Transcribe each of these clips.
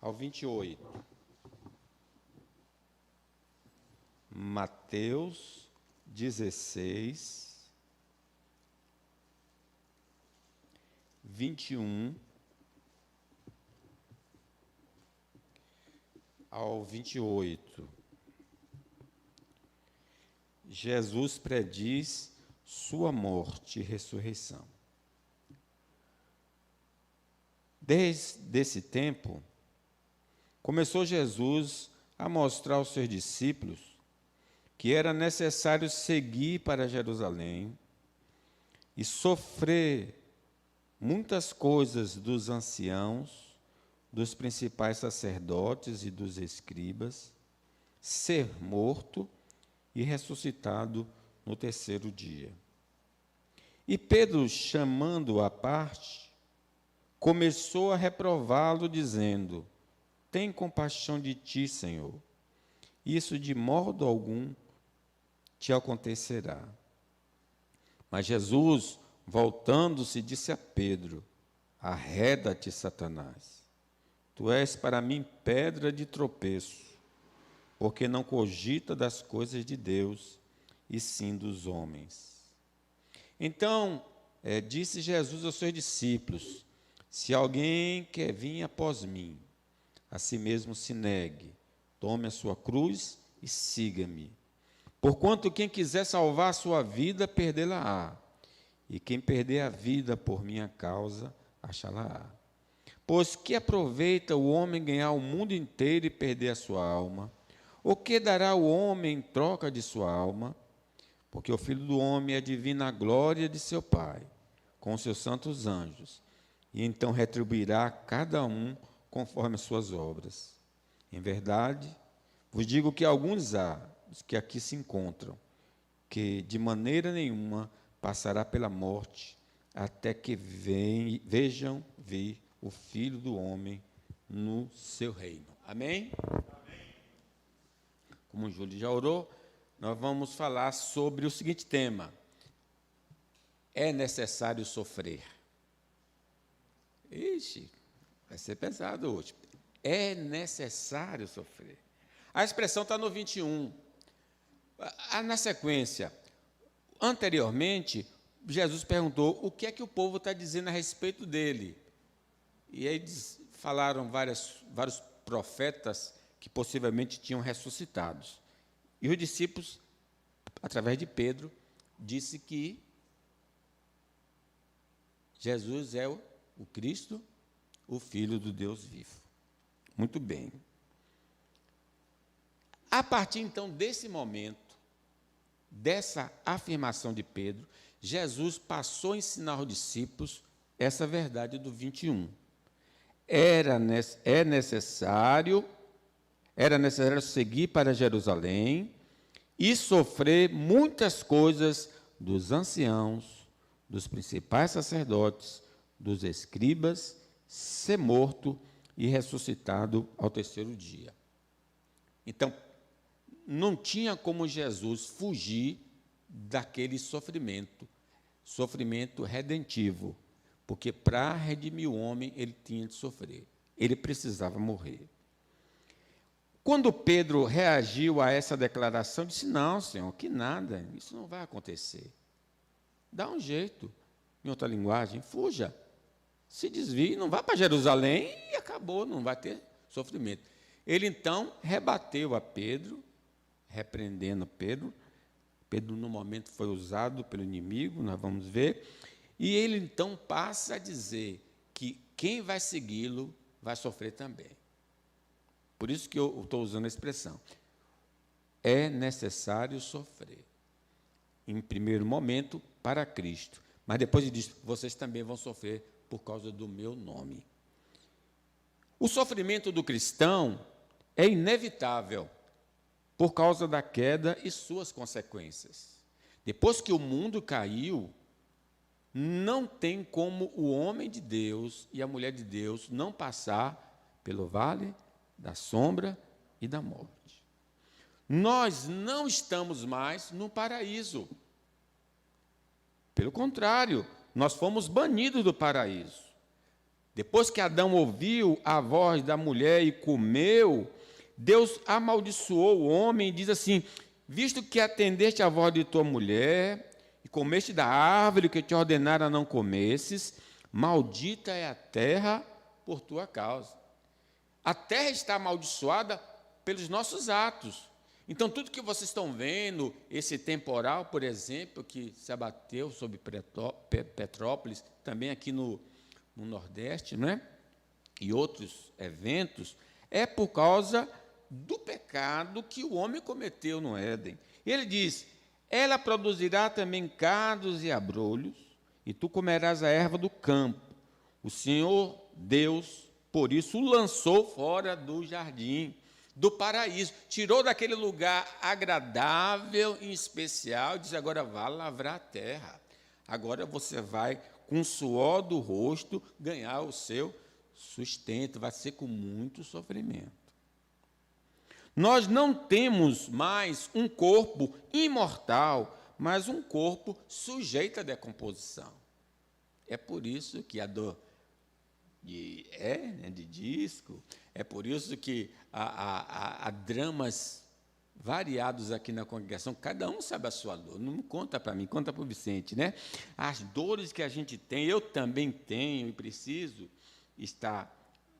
ao 28. Mateus 16, 21 ao 28. Jesus prediz sua morte e ressurreição. Desde esse tempo, começou Jesus a mostrar aos seus discípulos que era necessário seguir para Jerusalém e sofrer muitas coisas dos anciãos, dos principais sacerdotes e dos escribas, ser morto e ressuscitado no terceiro dia. E Pedro, chamando-o à parte, começou a reprová-lo, dizendo: tem compaixão de ti, Senhor. Isso de modo algum te acontecerá. Mas Jesus, voltando-se, disse a Pedro: arreda-te, Satanás. Tu és para mim pedra de tropeço, porque não cogita das coisas de Deus, e sim dos homens. Então, disse Jesus aos seus discípulos: se alguém quer vir após mim, a si mesmo se negue, tome a sua cruz e siga-me. Porquanto quem quiser salvar a sua vida, perdê-la-á. E quem perder a vida por minha causa, achá-la-á. Pois que aproveita o homem ganhar o mundo inteiro e perder a sua alma? O que dará o homem em troca de sua alma? Porque o Filho do Homem é divina glória de seu Pai, com os seus santos anjos, e então retribuirá a cada um conforme as suas obras. Em verdade, vos digo que alguns há, os que aqui se encontram, que de maneira nenhuma passará pela morte, até que vejam vir o Filho do Homem no seu reino. Amém? Amém. Como o Júlio já orou, nós vamos falar sobre o seguinte tema: é necessário sofrer. Ixi, vai ser pesado hoje. É necessário sofrer. A expressão está no 21. Na sequência, anteriormente, Jesus perguntou o que é que o povo está dizendo a respeito dele. E aí falaram vários profetas que possivelmente tinham ressuscitados. E os discípulos, através de Pedro, disse que Jesus é o Cristo, o Filho do Deus vivo. Muito bem. A partir, então, desse momento, dessa afirmação de Pedro, Jesus passou a ensinar aos discípulos essa verdade do 21. Era necessário seguir para Jerusalém e sofrer muitas coisas dos anciãos, dos principais sacerdotes, dos escribas, ser morto e ressuscitado ao terceiro dia. Então, não tinha como Jesus fugir daquele sofrimento redentivo, porque para redimir o homem ele tinha de sofrer, ele precisava morrer. Quando Pedro reagiu a essa declaração, disse: não, Senhor, que nada, isso não vai acontecer. Dá um jeito, em outra linguagem, fuja, se desvie, não vá para Jerusalém e acabou, não vai ter sofrimento. Ele então rebateu a Pedro, repreendendo Pedro. Pedro, no momento, foi usado pelo inimigo, nós vamos ver. E ele, então, passa a dizer que quem vai segui-lo vai sofrer também. Por isso que eu estou usando a expressão. É necessário sofrer. Em primeiro momento, para Cristo. Mas depois ele diz: vocês também vão sofrer por causa do meu nome. O sofrimento do cristão é inevitável por causa da queda e suas consequências. Depois que o mundo caiu, não tem como o homem de Deus e a mulher de Deus não passar pelo vale da sombra e da morte. Nós não estamos mais no paraíso. Pelo contrário, nós fomos banidos do paraíso. Depois que Adão ouviu a voz da mulher e comeu, Deus amaldiçoou o homem e diz assim: visto que atendeste à voz de tua mulher e comeste da árvore que te ordenara não comesses, maldita é a terra por tua causa. A terra está amaldiçoada pelos nossos atos. Então, tudo que vocês estão vendo, esse temporal, por exemplo, que se abateu sobre Petrópolis, também aqui no Nordeste, não é? E outros eventos, é por causa do pecado que o homem cometeu no Éden. Ele diz: ela produzirá também cardos e abrolhos, e tu comerás a erva do campo. O Senhor Deus, por isso, o lançou fora do jardim, do paraíso, tirou daquele lugar agradável e especial, diz: agora vá lavrar a terra. Agora você vai, com o suor do rosto, ganhar o seu sustento, vai ser com muito sofrimento. Nós não temos mais um corpo imortal, mas um corpo sujeito à decomposição. É por isso que a dor de disco, é por isso que há dramas variados aqui na congregação, cada um sabe a sua dor, não conta para mim, conta para o Vicente, né? As dores que a gente tem, eu também tenho e preciso estar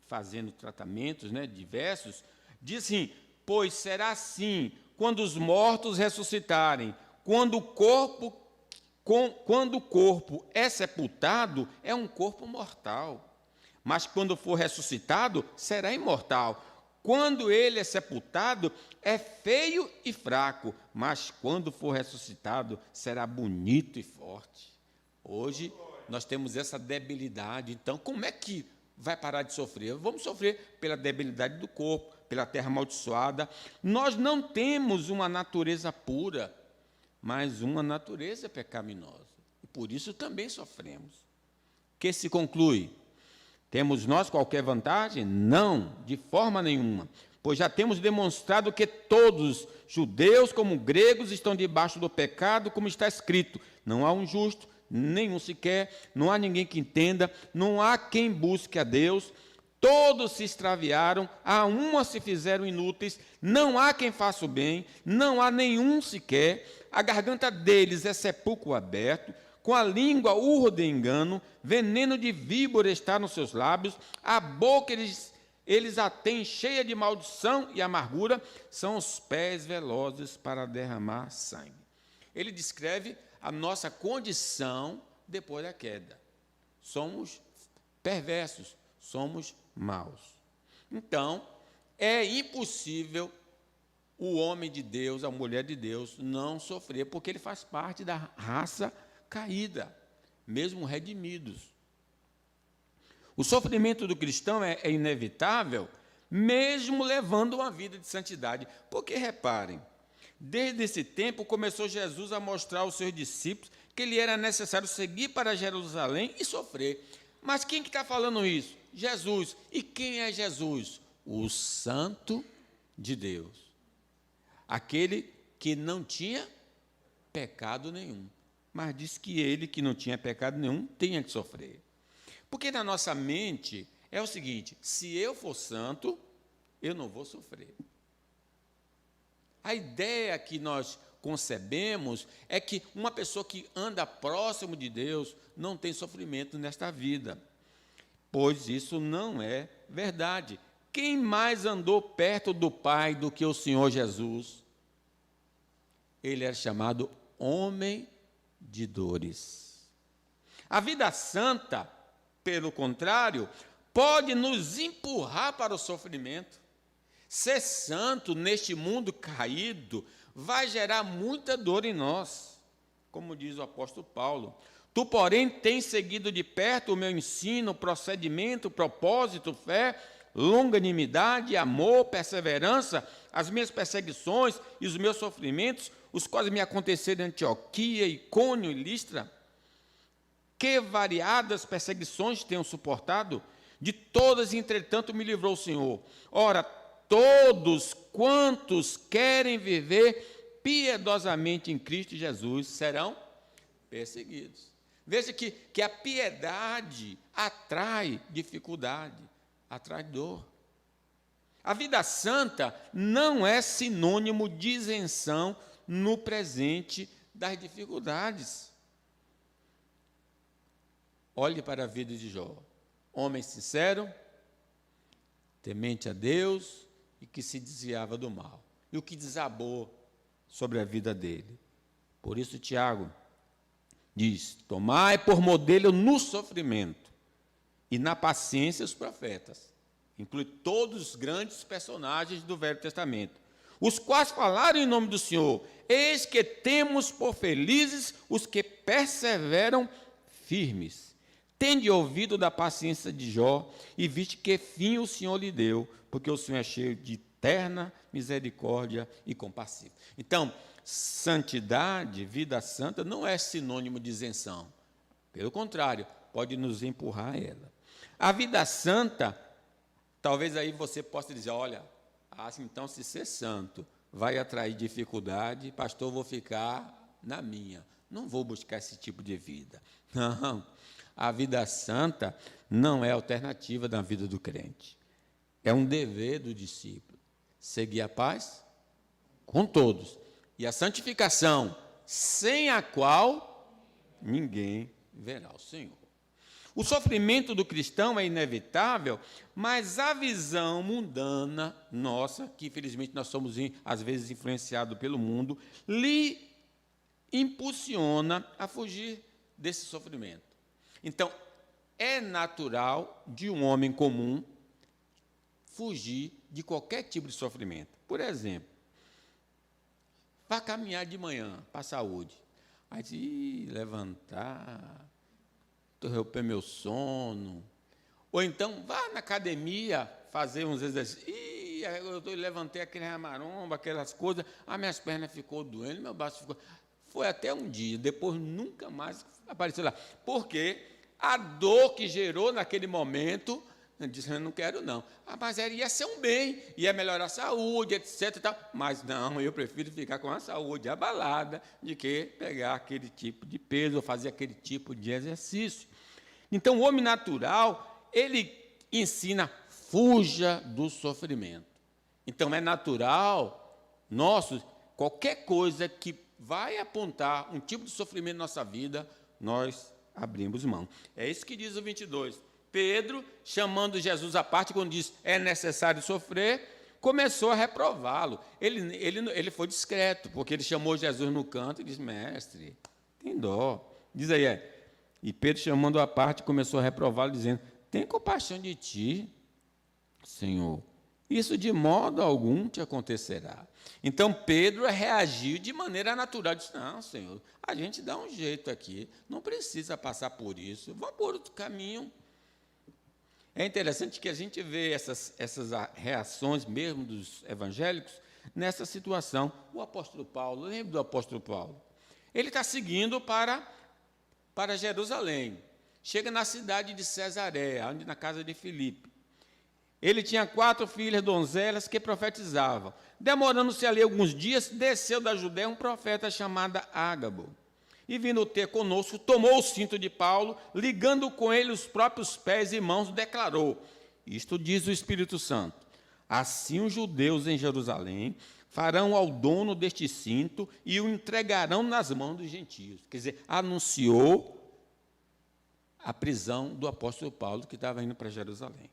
fazendo tratamentos, né, diversos. Diz assim: pois será assim quando os mortos ressuscitarem, quando o corpo é sepultado, é um corpo mortal. Mas quando for ressuscitado, será imortal. Quando ele é sepultado, é feio e fraco, mas quando for ressuscitado, será bonito e forte. Hoje, nós temos essa debilidade. Então, como é que vai parar de sofrer? Vamos sofrer pela debilidade do corpo, pela terra amaldiçoada. Nós não temos uma natureza pura, mas uma natureza pecaminosa. E por isso também sofremos. Que se conclui? Temos nós qualquer vantagem? Não, de forma nenhuma. Pois já temos demonstrado que todos, judeus como gregos, estão debaixo do pecado, como está escrito: não há um justo, nenhum sequer, não há ninguém que entenda, não há quem busque a Deus. Todos se extraviaram, a uma se fizeram inúteis, não há quem faça o bem, não há nenhum sequer. A garganta deles é sepulcro aberto, com a língua urro de engano, veneno de víbora está nos seus lábios, a boca eles a têm cheia de maldição e amargura, são os pés velozes para derramar sangue. Ele descreve a nossa condição depois da queda. Somos perversos, somos maus. Então, é impossível o homem de Deus, a mulher de Deus, não sofrer, porque ele faz parte da raça caída, mesmo redimidos. O sofrimento do cristão é inevitável, mesmo levando uma vida de santidade. Porque, reparem, desde esse tempo começou Jesus a mostrar aos seus discípulos que lhe era necessário seguir para Jerusalém e sofrer. Mas quem que está falando isso? Jesus. E quem é Jesus? O Santo de Deus. Aquele que não tinha pecado nenhum. Mas diz que ele, que não tinha pecado nenhum, tinha que sofrer. Porque na nossa mente é o seguinte: se eu for santo, eu não vou sofrer. A ideia que nós concebemos é que uma pessoa que anda próximo de Deus não tem sofrimento nesta vida, pois isso não é verdade. Quem mais andou perto do Pai do que o Senhor Jesus? Ele era chamado homem de dores. A vida santa, pelo contrário, pode nos empurrar para o sofrimento. Ser santo neste mundo caído vai gerar muita dor em nós, como diz o apóstolo Paulo. Tu, porém, tens seguido de perto o meu ensino, procedimento, propósito, fé, longanimidade, amor, perseverança, as minhas perseguições e os meus sofrimentos, os quais me aconteceram em Antioquia, Icônio e Listra. Que variadas perseguições tenho suportado? De todas, entretanto, me livrou o Senhor. Ora, todos quantos querem viver piedosamente em Cristo Jesus serão perseguidos. Veja que a piedade atrai dificuldade, atrai dor. A vida santa não é sinônimo de isenção no presente das dificuldades. Olhe para a vida de Jó. Homem sincero, temente a Deus e que se desviava do mal. E o que desabou sobre a vida dele. Por isso, Tiago diz: tomai por modelo no sofrimento e na paciência os profetas. Inclui todos os grandes personagens do Velho Testamento, os quais falaram em nome do Senhor. Eis que temos por felizes os que perseveram firmes. Tende ouvido da paciência de Jó e viste que fim o Senhor lhe deu, porque o Senhor é cheio de eterna misericórdia e compassivo. Então, santidade, vida santa, não é sinônimo de isenção. Pelo contrário, pode nos empurrar a ela. A vida santa, talvez aí você possa dizer, olha, então se ser santo vai atrair dificuldade, pastor, vou ficar na minha. Não vou buscar esse tipo de vida. Não. A vida santa não é alternativa da vida do crente. É um dever do discípulo. Seguir a paz com todos. E a santificação, sem a qual ninguém verá o Senhor. O sofrimento do cristão é inevitável, mas a visão mundana nossa, que infelizmente nós somos às vezes influenciados pelo mundo, lhe impulsiona a fugir desse sofrimento. Então, é natural de um homem comum fugir de qualquer tipo de sofrimento. Por exemplo, vá caminhar de manhã para a saúde. Aí diz, levantar, interromper meu sono. Ou então, vá na academia fazer uns exercícios. Eu levantei aquele maromba, aquelas coisas, as minhas pernas ficou doendo, meu braço ficou... Foi até um dia, depois nunca mais apareceu lá. Por quê? A dor que gerou naquele momento, eu disse, eu não quero não. Mas ia ser um bem, ia melhorar a saúde, etc. Mas não, eu prefiro ficar com a saúde abalada de que pegar aquele tipo de peso ou fazer aquele tipo de exercício. Então, o homem natural, ele ensina, fuja do sofrimento. Então, é natural, qualquer coisa que vai apontar um tipo de sofrimento na nossa vida, nós abrimos mão. É isso que diz o 22. Pedro, chamando Jesus à parte, quando diz, é necessário sofrer, começou a reprová-lo. Ele foi discreto, porque ele chamou Jesus no canto e disse, mestre, tem dó. Diz aí, E Pedro, chamando à parte, começou a reprová-lo, dizendo, tem compaixão de ti, Senhor. Isso de modo algum te acontecerá. Então, Pedro reagiu de maneira natural. Disse, não, Senhor, a gente dá um jeito aqui, não precisa passar por isso, vamos por outro caminho. É interessante que a gente vê essas reações mesmo dos evangélicos nessa situação. O apóstolo Paulo, lembra do apóstolo Paulo? Ele está seguindo para Jerusalém. Chega na cidade de Cesareia, onde na casa de Filipe. Ele tinha 4 filhas donzelas que profetizavam. Demorando-se ali alguns dias, desceu da Judéia um profeta chamado Ágabo. E vindo ter conosco, tomou o cinto de Paulo, ligando com ele os próprios pés e mãos, declarou, isto diz o Espírito Santo, assim os judeus em Jerusalém farão ao dono deste cinto e o entregarão nas mãos dos gentios. Quer dizer, anunciou a prisão do apóstolo Paulo, que estava indo para Jerusalém.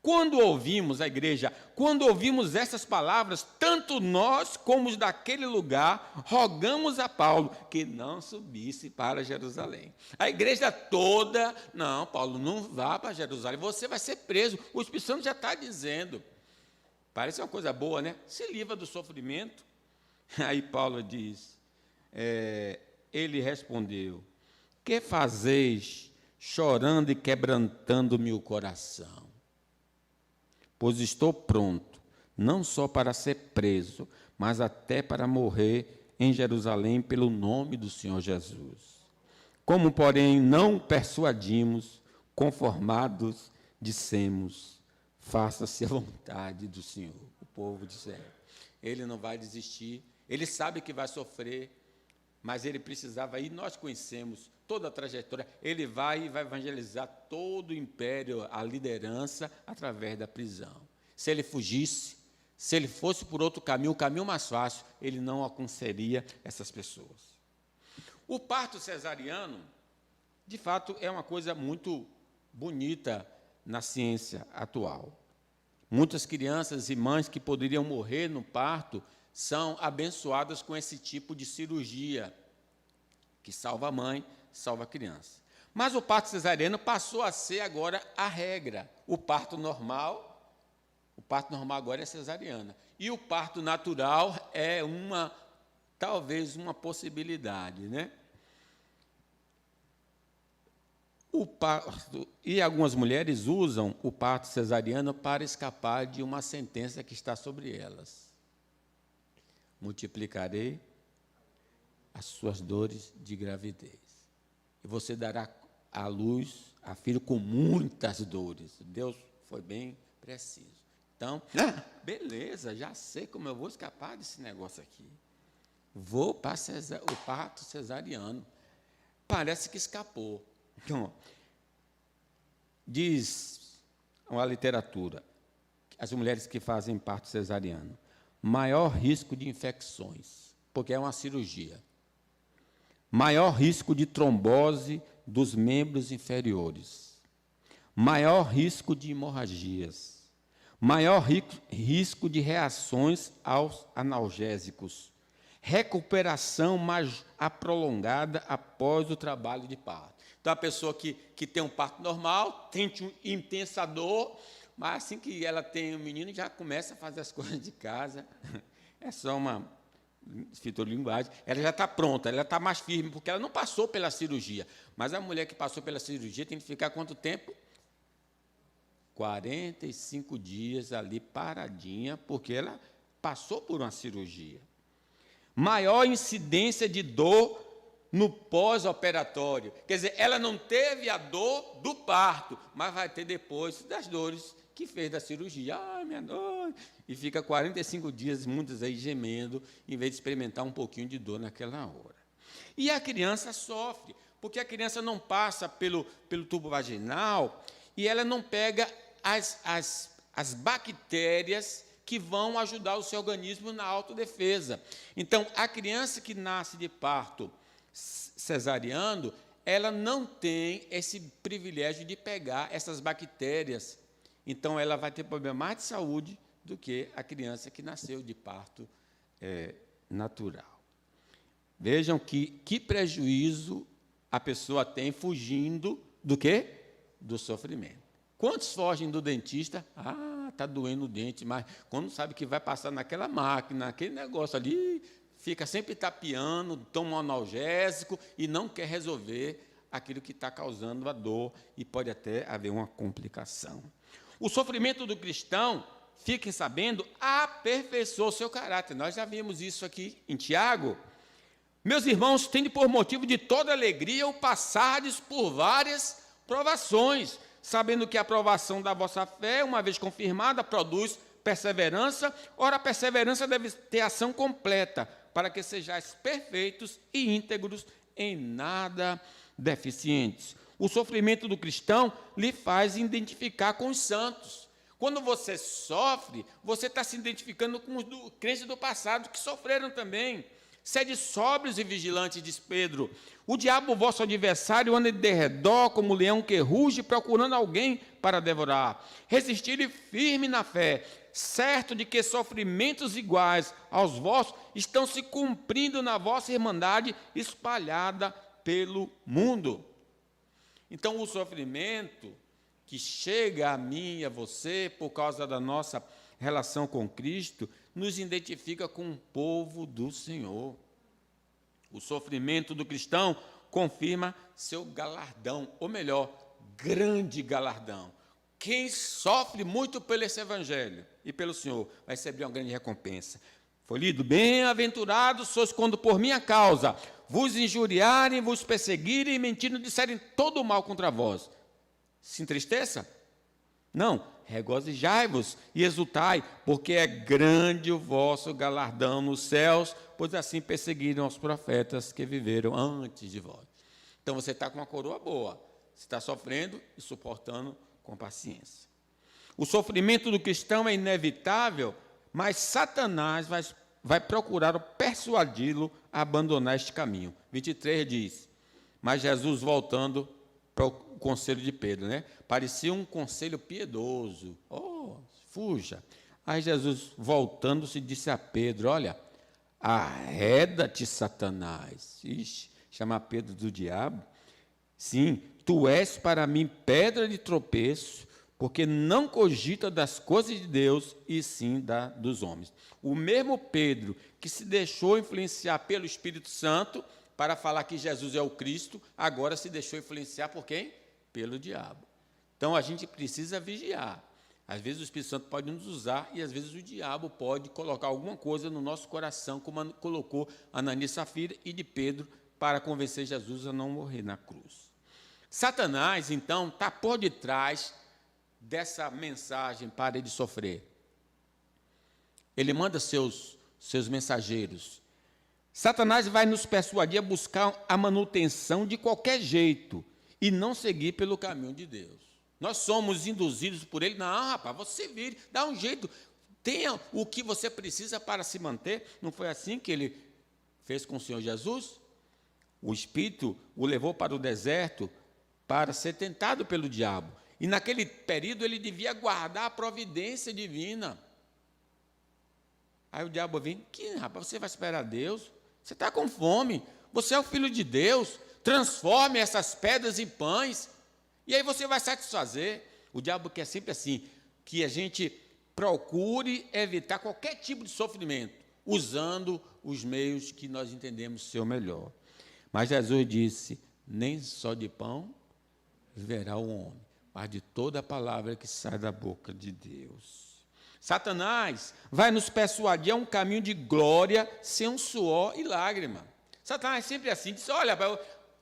Quando ouvimos, a igreja, quando ouvimos essas palavras, tanto nós como os daquele lugar, rogamos a Paulo que não subisse para Jerusalém. A igreja toda, não, Paulo, não vá para Jerusalém, você vai ser preso. O Espírito Santo já está dizendo. Parece uma coisa boa, né? Se livra do sofrimento. Aí Paulo diz, ele respondeu, que fazeis chorando e quebrantando-me o coração? Pois estou pronto, não só para ser preso, mas até para morrer em Jerusalém pelo nome do Senhor Jesus. Como, porém, não persuadimos, conformados, dissemos, faça-se a vontade do Senhor. O povo disse, ele não vai desistir, ele sabe que vai sofrer, mas ele precisava ir, nós conhecemos toda a trajetória, ele vai evangelizar todo o império, a liderança, através da prisão. Se ele fugisse, se ele fosse por outro caminho, o caminho mais fácil, ele não alcançaria essas pessoas. O parto cesariano, de fato, é uma coisa muito bonita na ciência atual. Muitas crianças e mães que poderiam morrer no parto são abençoadas com esse tipo de cirurgia, que salva a mãe, salva a criança. Mas o parto cesariano passou a ser agora a regra. O parto normal agora é cesariana. E o parto natural é talvez uma possibilidade, né? E algumas mulheres usam o parto cesariano para escapar de uma sentença que está sobre elas. Multiplicarei as suas dores de gravidez. E você dará à luz a filho com muitas dores. Deus foi bem preciso. Então, beleza, já sei como eu vou escapar desse negócio aqui. Vou para o parto cesariano. Parece que escapou. Então, diz a literatura, as mulheres que fazem parto cesariano, maior risco de infecções, porque é uma cirurgia. Maior risco de trombose dos membros inferiores. Maior risco de hemorragias. Maior risco de reações aos analgésicos. Recuperação mais prolongada após o trabalho de parto. Então, a pessoa que tem um parto normal, sente intensa dor, mas assim que ela tem um menino, já começa a fazer as coisas de casa. É só uma fitolinguagem. Ela já está pronta, ela está mais firme, porque ela não passou pela cirurgia. Mas a mulher que passou pela cirurgia tem que ficar quanto tempo? 45 dias ali paradinha, porque ela passou por uma cirurgia. Maior incidência de dor no pós-operatório. Quer dizer, ela não teve a dor do parto, mas vai ter depois das dores que fez da cirurgia. Ai, minha dor! E fica 45 dias, muitas aí, gemendo, em vez de experimentar um pouquinho de dor naquela hora. E a criança sofre, porque a criança não passa pelo tubo vaginal e ela não pega as bactérias que vão ajudar o seu organismo na autodefesa. Então, a criança que nasce de parto cesariano, ela não tem esse privilégio de pegar essas bactérias. Então, ela vai ter problema mais de saúde do que a criança que nasceu de parto natural. Vejam que prejuízo a pessoa tem fugindo do quê? Do sofrimento. Quantos fogem do dentista? Está doendo o dente, mas quando sabe que vai passar naquela máquina, naquele negócio ali, fica sempre tapeando, toma um analgésico e não quer resolver aquilo que está causando a dor e pode até haver uma complicação. O sofrimento do cristão, fiquem sabendo, aperfeiçoa o seu caráter. Nós já vimos isso aqui em Tiago. Meus irmãos, tende por motivo de toda alegria o passardes por várias provações, sabendo que a aprovação da vossa fé, uma vez confirmada, produz perseverança. Ora, a perseverança deve ter ação completa, para que sejais perfeitos e íntegros, em nada deficientes. O sofrimento do cristão lhe faz identificar com os santos. Quando você sofre, você está se identificando com os crentes do passado, que sofreram também. Sede sóbrios e vigilantes, diz Pedro. O diabo, vosso adversário, anda de derredor como leão que ruge, procurando alguém para devorar. Resistir-lhe firme na fé, certo de que sofrimentos iguais aos vossos estão se cumprindo na vossa irmandade espalhada pelo mundo. Então, o sofrimento que chega a mim e a você por causa da nossa relação com Cristo, nos identifica com o povo do Senhor. O sofrimento do cristão confirma seu galardão, ou melhor, grande galardão. Quem sofre muito pelo esse evangelho e pelo Senhor vai receber uma grande recompensa. Foi lido: bem-aventurados sois quando por minha causa vos injuriarem, vos perseguirem e mentindo disserem todo o mal contra vós. Se entristeça? Não, regozijai-vos e exultai, porque é grande o vosso galardão nos céus, pois assim perseguiram os profetas que viveram antes de vós. Então você está com uma coroa boa, você está sofrendo e suportando com paciência. O sofrimento do cristão é inevitável, mas Satanás vai procurar persuadi-lo a abandonar este caminho. 23 diz, mas Jesus voltando para o conselho de Pedro, né? Parecia um conselho piedoso. Oh, fuja. Aí Jesus, voltando-se, disse a Pedro, olha, arreda-te, Satanás. Ixi, chamar Pedro do diabo. Sim, tu és para mim pedra de tropeço, porque não cogita das coisas de Deus, e sim dos homens. O mesmo Pedro que se deixou influenciar pelo Espírito Santo para falar que Jesus é o Cristo, agora se deixou influenciar por quem? Pelo diabo. Então, a gente precisa vigiar. Às vezes o Espírito Santo pode nos usar e às vezes o diabo pode colocar alguma coisa no nosso coração, como colocou Ananias e Safira e de Pedro, para convencer Jesus a não morrer na cruz. Satanás, então, está por detrás dessa mensagem para ele sofrer. Ele manda seus mensageiros. Satanás vai nos persuadir a buscar a manutenção de qualquer jeito e não seguir pelo caminho de Deus. Nós somos induzidos por ele. Não, rapaz, você vire, dá um jeito, tenha o que você precisa para se manter. Não foi assim que ele fez com o Senhor Jesus? O Espírito o levou para o deserto para ser tentado pelo diabo. E naquele período ele devia guardar a providência divina. Aí o diabo vem, que rapaz, você vai esperar Deus? Você está com fome, você é o Filho de Deus, transforme essas pedras em pães, e aí você vai satisfazer. O diabo quer sempre assim, que a gente procure evitar qualquer tipo de sofrimento, usando os meios que nós entendemos ser o melhor. Mas Jesus disse, nem só de pão viverá o homem, mas de toda a palavra que sai da boca de Deus. Satanás vai nos persuadir a um caminho de glória sem um suor e lágrima. Satanás é sempre assim, diz, olha,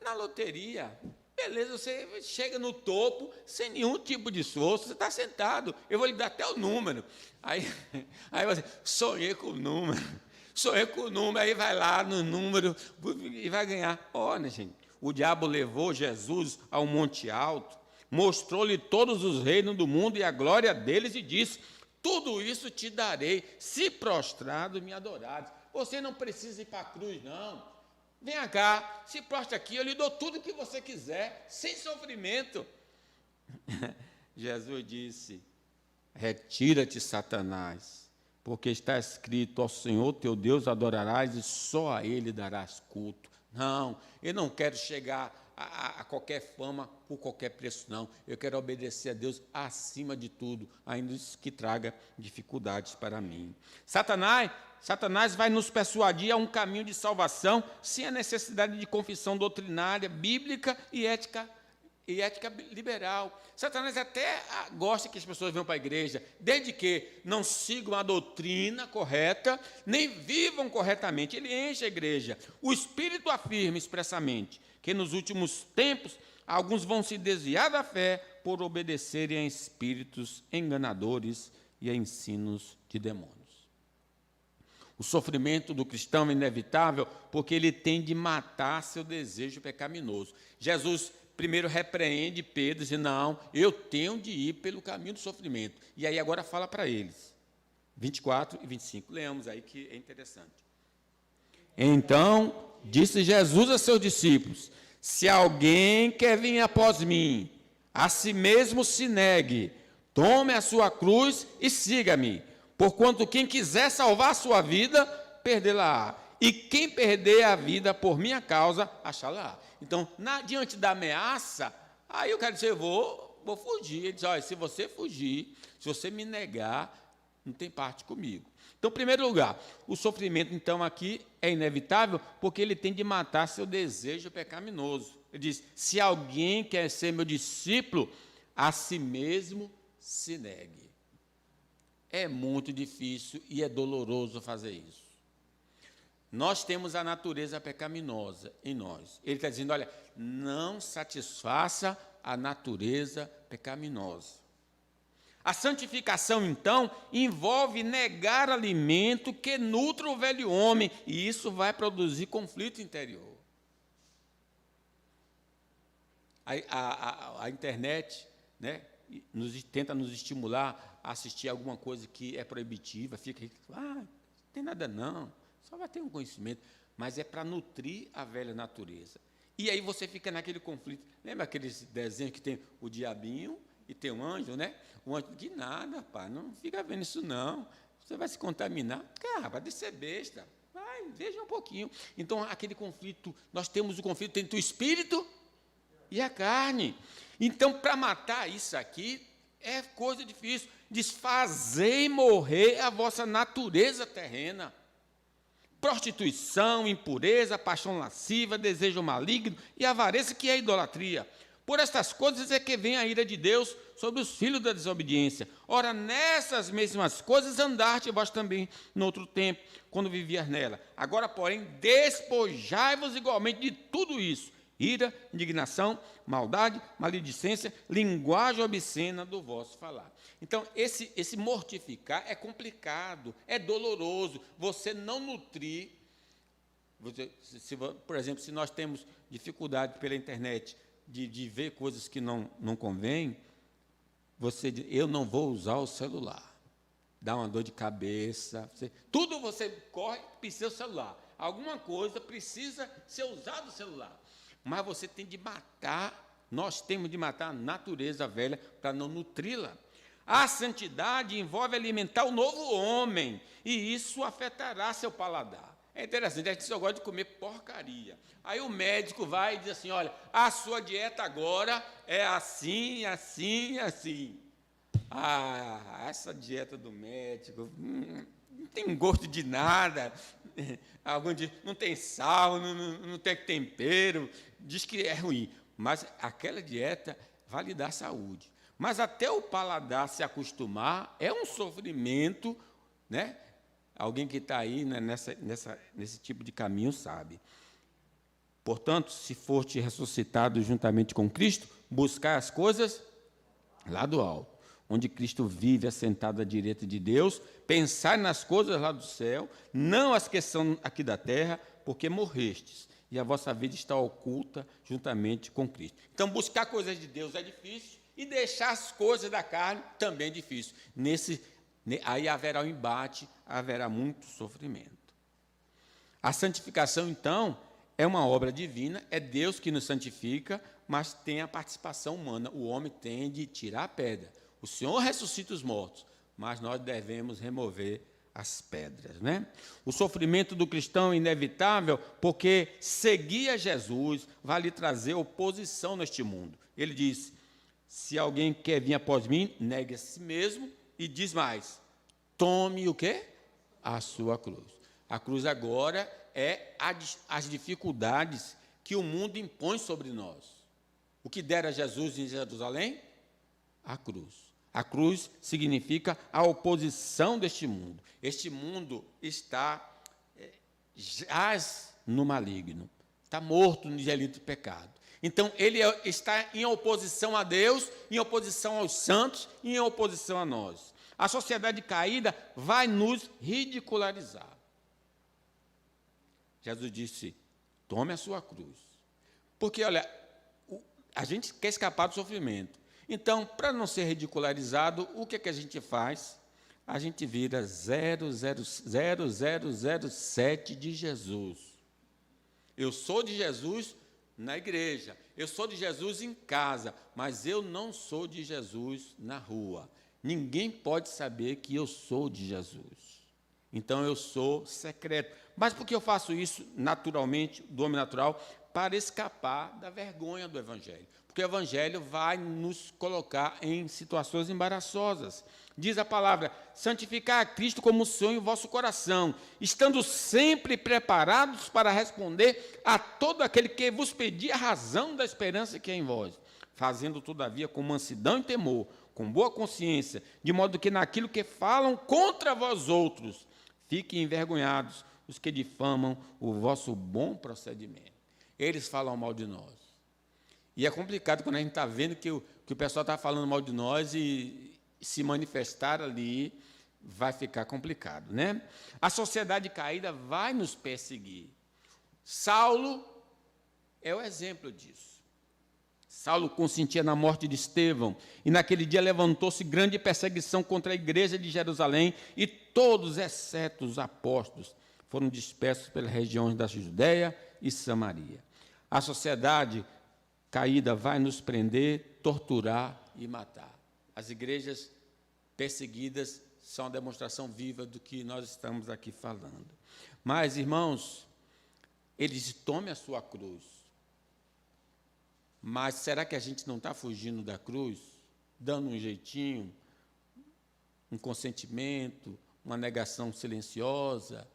na loteria, beleza, você chega no topo sem nenhum tipo de esforço, você está sentado, eu vou lhe dar até o número. Aí você, sonhei com o número, aí vai lá no número e vai ganhar. Olha, gente, o diabo levou Jesus a um monte alto, mostrou-lhe todos os reinos do mundo e a glória deles e disse, tudo isso te darei, se prostrado me adorares. Você não precisa ir para a cruz, não. Venha cá, se prostra aqui, eu lhe dou tudo o que você quiser, sem sofrimento. Jesus disse, retira-te, Satanás, porque está escrito, ao Senhor teu Deus adorarás e só a Ele darás culto. Não, eu não quero chegar a qualquer fama por qualquer preço, não. Eu quero obedecer a Deus acima de tudo, ainda que traga dificuldades para mim. Satanás vai nos persuadir a um caminho de salvação sem a necessidade de confissão doutrinária, bíblica e ética liberal. Satanás até gosta que as pessoas venham para a igreja, desde que não sigam a doutrina correta, nem vivam corretamente. Ele enche a igreja. O Espírito afirma expressamente que nos últimos tempos alguns vão se desviar da fé por obedecerem a espíritos enganadores e a ensinos de demônios. O sofrimento do cristão é inevitável porque ele tem de matar seu desejo pecaminoso. Jesus primeiro repreende Pedro, diz, não, eu tenho de ir pelo caminho do sofrimento. E aí agora fala para eles, 24 e 25, leamos aí que é interessante. Então, disse Jesus a seus discípulos, se alguém quer vir após mim, a si mesmo se negue, tome a sua cruz e siga-me, porquanto quem quiser salvar a sua vida, perdê-la-á. E quem perder a vida por minha causa, achá-la. Então, diante da ameaça, aí eu quero dizer, eu vou fugir. Ele diz, olha, se você fugir, se você me negar, não tem parte comigo. Então, em primeiro lugar, o sofrimento, então, aqui é inevitável, porque ele tem de matar seu desejo pecaminoso. Ele diz, se alguém quer ser meu discípulo, a si mesmo se negue. É muito difícil e é doloroso fazer isso. Nós temos a natureza pecaminosa em nós. Ele está dizendo, olha, não satisfaça a natureza pecaminosa. A santificação, então, envolve negar alimento que nutre o velho homem, e isso vai produzir conflito interior. A internet, né, tenta nos estimular a assistir alguma coisa que é proibitiva, fica, não tem nada não, só vai ter um conhecimento, mas é para nutrir a velha natureza. E aí você fica naquele conflito. Lembra aqueles desenhos que tem o diabinho e tem um anjo, né? O anjo, de nada, rapaz, não fica vendo isso não, você vai se contaminar. Cara, de ser besta, vai, veja um pouquinho. Então, aquele conflito, nós temos o conflito entre o espírito e a carne. Então, para matar isso aqui, é coisa difícil. Desfazer e morrer a vossa natureza terrena. Prostituição, impureza, paixão lasciva, desejo maligno e avareza, que é a idolatria. Por estas coisas é que vem a ira de Deus sobre os filhos da desobediência. Ora, nessas mesmas coisas andaste vós também no outro tempo, quando vivias nela. Agora, porém, despojai-vos igualmente de tudo isso: ira, indignação, maldade, maledicência, linguagem obscena do vosso falar. Então, esse mortificar é complicado, é doloroso. Você não nutrir, por exemplo, se nós temos dificuldade pela internet de ver coisas que não convêm, você diz, eu não vou usar o celular. Dá uma dor de cabeça. Tudo você corre, precisa do celular. Alguma coisa precisa ser usado o celular. Mas você tem de matar, nós temos de matar a natureza velha para não nutri-la. A santidade envolve alimentar o novo homem, e isso afetará seu paladar. É interessante, a gente só gosta de comer porcaria. Aí o médico vai e diz assim, olha, a sua dieta agora é assim, assim, assim. Essa dieta do médico não tem gosto de nada. Algum dia não tem sal, não tem tempero, diz que é ruim. Mas aquela dieta vai lhe dar saúde. Mas até o paladar se acostumar é um sofrimento, né? Alguém que está aí, né, nesse tipo de caminho sabe. Portanto, se foste ressuscitado juntamente com Cristo, buscar as coisas lá do alto, onde Cristo vive assentado à direita de Deus, pensar nas coisas lá do céu, não as que são aqui da terra, porque morrestes, e a vossa vida está oculta juntamente com Cristo. Então, buscar coisas de Deus é difícil, e deixar as coisas da carne também é difícil. Aí haverá um embate, haverá muito sofrimento. A santificação, então, é uma obra divina, é Deus que nos santifica, mas tem a participação humana. O homem tem de tirar a pedra. O Senhor ressuscita os mortos, mas nós devemos remover as pedras, né? O sofrimento do cristão é inevitável, porque seguir a Jesus vai lhe trazer oposição neste mundo. Ele diz, se alguém quer vir após mim, negue a si mesmo, e diz mais, tome o quê? A sua cruz. A cruz agora é as dificuldades que o mundo impõe sobre nós. O que dera Jesus em Jerusalém? A cruz. A cruz significa a oposição deste mundo. Este mundo jaz no maligno, está morto no delito do pecado. Então, ele está em oposição a Deus, em oposição aos santos e em oposição a nós. A sociedade caída vai nos ridicularizar. Jesus disse, tome a sua cruz. Porque, olha, a gente quer escapar do sofrimento. Então, para não ser ridicularizado, o que é que a gente faz? A gente vira 0007 de Jesus. Eu sou de Jesus na igreja, eu sou de Jesus em casa, mas eu não sou de Jesus na rua. Ninguém pode saber que eu sou de Jesus. Então, eu sou secreto. Mas por que eu faço isso naturalmente, do homem natural? Para escapar da vergonha do Evangelho. Porque o Evangelho vai nos colocar em situações embaraçosas. Diz a palavra, santificar a Cristo como Senhor em vosso coração, estando sempre preparados para responder a todo aquele que vos pedir a razão da esperança que é em vós, fazendo, todavia, com mansidão e temor, com boa consciência, de modo que naquilo que falam contra vós outros, fiquem envergonhados os que difamam o vosso bom procedimento. Eles falam mal de nós. E é complicado quando a gente está vendo que o pessoal está falando mal de nós e se manifestar ali, vai ficar complicado, né? A sociedade caída vai nos perseguir. Saulo é o exemplo disso. Saulo consentia na morte de Estevão, e naquele dia levantou-se grande perseguição contra a igreja de Jerusalém, e todos, exceto os apóstolos, foram dispersos pelas regiões da Judéia e Samaria. A sociedade caída vai nos prender, torturar e matar. As igrejas perseguidas são a demonstração viva do que nós estamos aqui falando. Mas, irmãos, ele diz: tome a sua cruz. Mas será que a gente não está fugindo da cruz? Dando um jeitinho, um consentimento, uma negação silenciosa?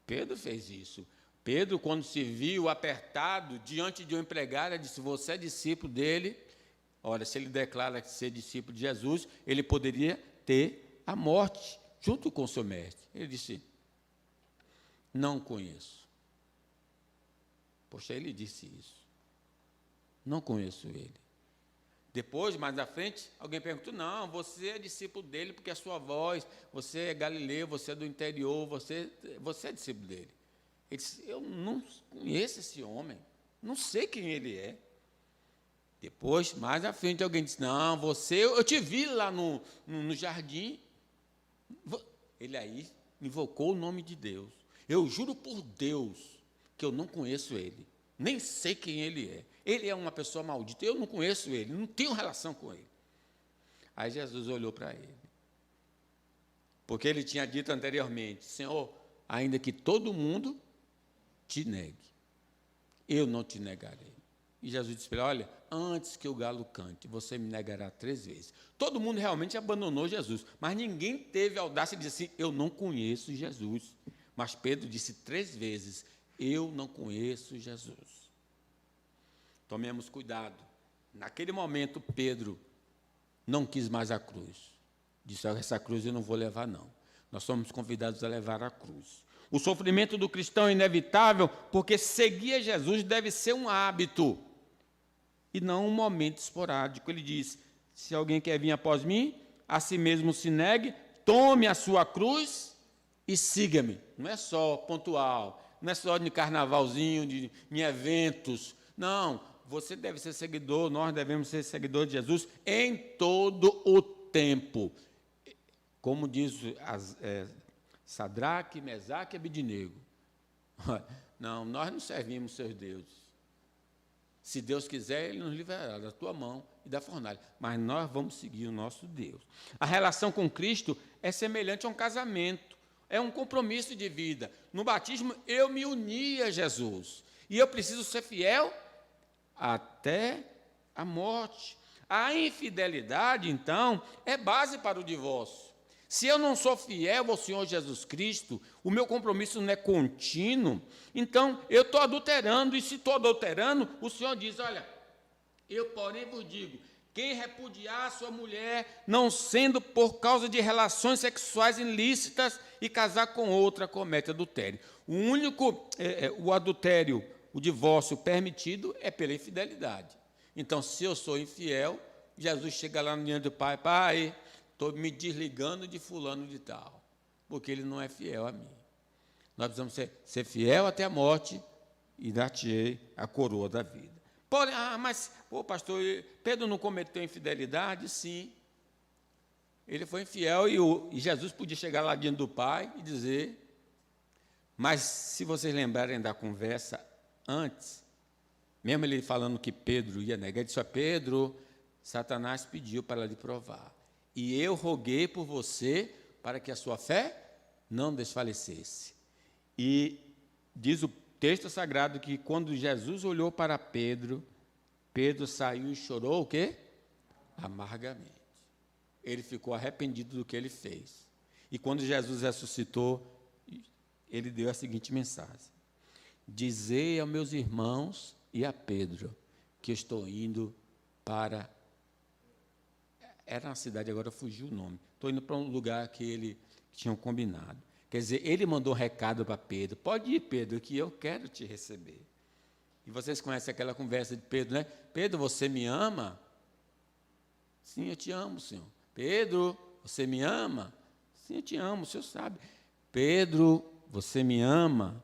Pedro fez isso. Pedro, quando se viu apertado diante de um empregado, disse: você é discípulo dele. Ora, se ele declara ser discípulo de Jesus, ele poderia ter a morte junto com o seu mestre. Ele disse: não conheço. Poxa, ele disse isso. Não conheço ele. Depois, mais à frente, alguém perguntou: não, você é discípulo dele porque a sua voz, você é galileu, você é do interior, você é discípulo dele. Ele disse: eu não conheço esse homem, não sei quem ele é. Depois, mais à frente, alguém disse: não, eu te vi lá no jardim. Ele aí invocou o nome de Deus. Eu juro por Deus que eu não conheço ele, nem sei quem ele é. Ele é uma pessoa maldita, eu não conheço ele, não tenho relação com ele. Aí Jesus olhou para ele, porque ele tinha dito anteriormente: Senhor, ainda que todo mundo te negue, eu não te negarei. E Jesus disse para ele: olha, antes que o galo cante, você me negará 3 vezes. Todo mundo realmente abandonou Jesus, mas ninguém teve a audácia de dizer assim: eu não conheço Jesus. Mas Pedro disse 3 vezes: eu não conheço Jesus. Tomemos cuidado. Naquele momento, Pedro não quis mais a cruz. Disse: essa cruz eu não vou levar, não. Nós somos convidados a levar a cruz. O sofrimento do cristão é inevitável, porque seguir a Jesus deve ser um hábito e não um momento esporádico. Ele diz: se alguém quer vir após mim, a si mesmo se negue, tome a sua cruz e siga-me. Não é só pontual, não é só de carnavalzinho, em eventos. Não, você deve ser seguidor, nós devemos ser seguidores de Jesus em todo o tempo. Como diz Sadraque, Mesaque e Abednego. Não, nós não servimos seus deuses. Se Deus quiser, Ele nos livrará da tua mão e da fornalha. Mas nós vamos seguir o nosso Deus. A relação com Cristo é semelhante a um casamento. É um compromisso de vida. No batismo, eu me uni a Jesus. E eu preciso ser fiel até a morte. A infidelidade, então, é base para o divórcio. Se eu não sou fiel ao Senhor Jesus Cristo, o meu compromisso não é contínuo, então eu estou adulterando, e se estou adulterando, o Senhor diz: olha, eu porém vos digo, quem repudiar a sua mulher, não sendo por causa de relações sexuais ilícitas, e casar com outra, comete adultério. O adultério, o divórcio permitido é pela infidelidade. Então, se eu sou infiel, Jesus chega lá no diante do Pai: Pai, estou me desligando de fulano de tal, porque ele não é fiel a mim. Nós precisamos ser fiel até a morte, e dar-te-ei a coroa da vida. Porém, mas, pastor, Pedro não cometeu infidelidade? Sim. Ele foi infiel e Jesus podia chegar lá diante do Pai e dizer. Mas, se vocês lembrarem da conversa antes, mesmo ele falando que Pedro ia negar, ele disse: Pedro, Satanás pediu para lhe provar. E eu roguei por você para que a sua fé não desfalecesse. E diz o texto sagrado que quando Jesus olhou para Pedro, Pedro saiu e chorou o quê? Amargamente. Ele ficou arrependido do que ele fez. E quando Jesus ressuscitou, ele deu a seguinte mensagem: dizei aos meus irmãos e a Pedro que eu estou indo para... Era uma cidade, agora fugiu o nome. Estou indo para um lugar que ele tinha combinado. Quer dizer, ele mandou um recado para Pedro: pode ir, Pedro, que eu quero te receber. E vocês conhecem aquela conversa de Pedro, né? Pedro, você me ama? Sim, eu te amo, Senhor. Pedro, você me ama? Sim, eu te amo, o senhor sabe. Pedro, você me ama?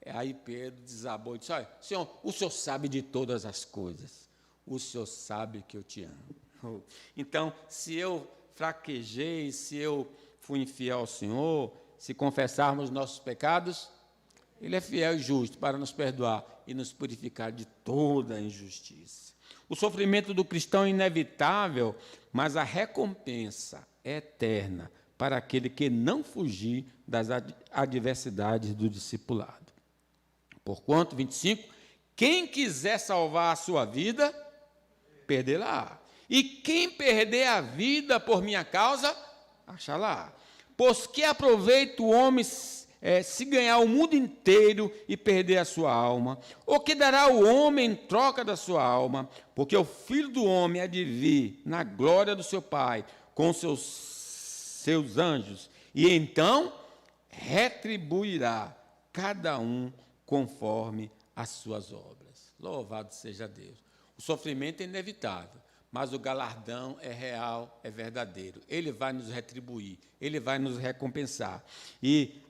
Aí Pedro desabou e disse, olha, Senhor, o senhor sabe de todas as coisas. O senhor sabe que eu te amo. Então, se eu fraquejei, se eu fui infiel ao Senhor, se confessarmos nossos pecados, Ele é fiel e justo para nos perdoar e nos purificar de toda a injustiça. O sofrimento do cristão é inevitável, mas a recompensa é eterna para aquele que não fugir das adversidades do discipulado. Porquanto, 25, quem quiser salvar a sua vida, perdê-la. E quem perder a vida por minha causa, achá-la. Pois que aproveita o homem se ganhar o mundo inteiro e perder a sua alma? Ou que dará o homem em troca da sua alma? Porque o Filho do Homem há de vir na glória do seu Pai, com seus anjos, e então retribuirá cada um conforme as suas obras. Louvado seja Deus. O sofrimento é inevitável, mas o galardão é real, é verdadeiro. Ele vai nos retribuir, Ele vai nos recompensar. E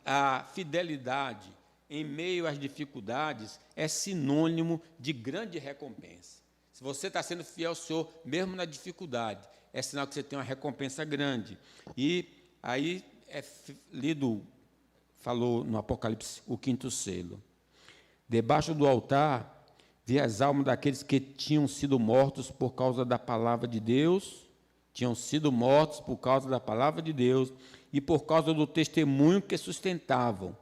a fidelidade em meio às dificuldades é sinônimo de grande recompensa. Se você está sendo fiel ao Senhor, mesmo na dificuldade, é sinal que você tem uma recompensa grande. E aí é lido, falou no Apocalipse, o 5º selo. Debaixo do altar, vi as almas daqueles que tinham sido mortos por causa da palavra de Deus, tinham sido mortos por causa da palavra de Deus e por causa do testemunho que sustentavam.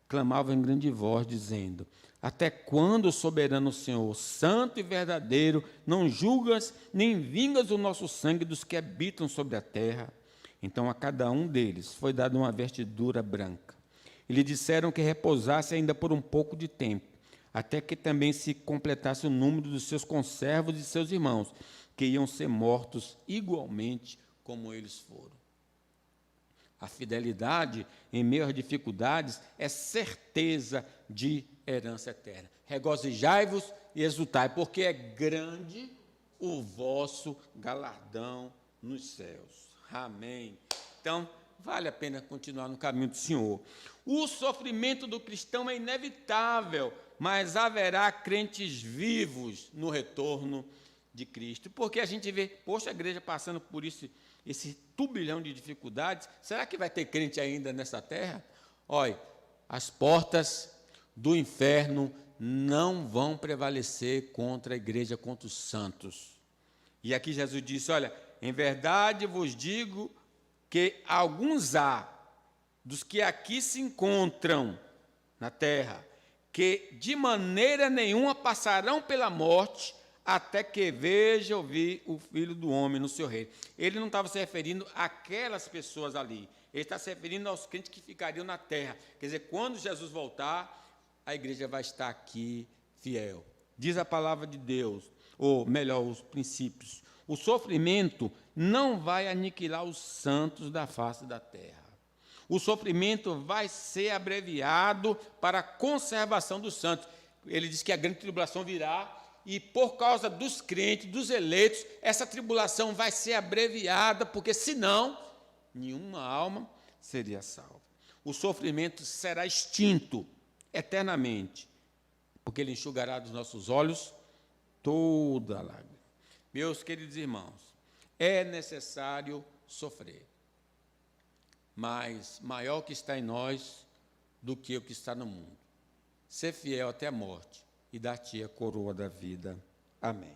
Clamavam em grande voz, dizendo, até quando, soberano Senhor, santo e verdadeiro, não julgas nem vingas o nosso sangue dos que habitam sobre a terra? Então a cada um deles foi dada uma vestidura branca. E lhe disseram que repousasse ainda por um pouco de tempo, até que também se completasse o número dos seus conservos e seus irmãos, que iam ser mortos igualmente como eles foram. A fidelidade em meio às dificuldades é certeza de herança eterna. Regozijai-vos e exultai, porque é grande o vosso galardão nos céus. Amém. Então, vale a pena continuar no caminho do Senhor. O sofrimento do cristão é inevitável, mas haverá crentes vivos no retorno de Cristo. Porque a gente vê, poxa, a igreja passando por esse turbilhão de dificuldades, será que vai ter crente ainda nessa terra? Olha, as portas do inferno não vão prevalecer contra a igreja, contra os santos. E aqui Jesus disse, olha, em verdade vos digo que alguns há, dos que aqui se encontram na terra, que de maneira nenhuma passarão pela morte, até que veja ou vi o Filho do Homem no seu reino. Ele não estava se referindo àquelas pessoas ali, ele está se referindo aos crentes que ficariam na terra. Quer dizer, quando Jesus voltar, a igreja vai estar aqui fiel. Diz a palavra de Deus, ou melhor, os princípios. O sofrimento não vai aniquilar os santos da face da terra. O sofrimento vai ser abreviado para a conservação dos santos. Ele diz que a grande tribulação virá, e por causa dos crentes, dos eleitos, essa tribulação vai ser abreviada, porque senão, nenhuma alma seria salva. O sofrimento será extinto eternamente, porque ele enxugará dos nossos olhos toda a lágrima. Meus queridos irmãos, é necessário sofrer, mas maior o que está em nós do que o que está no mundo. Ser fiel até a morte e dar-te a coroa da vida. Amém.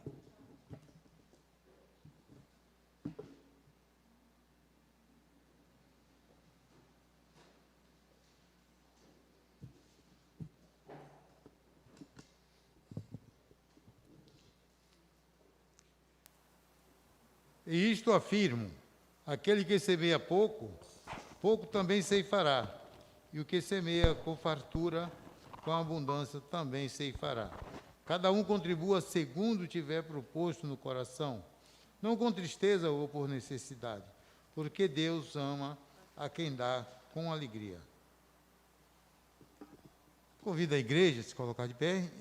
E isto afirmo, aquele que semeia pouco, pouco também ceifará, e o que semeia com fartura, com abundância também ceifará. Cada um contribua segundo tiver proposto no coração, não com tristeza ou por necessidade, porque Deus ama a quem dá com alegria. Convido a igreja a se colocar de pé.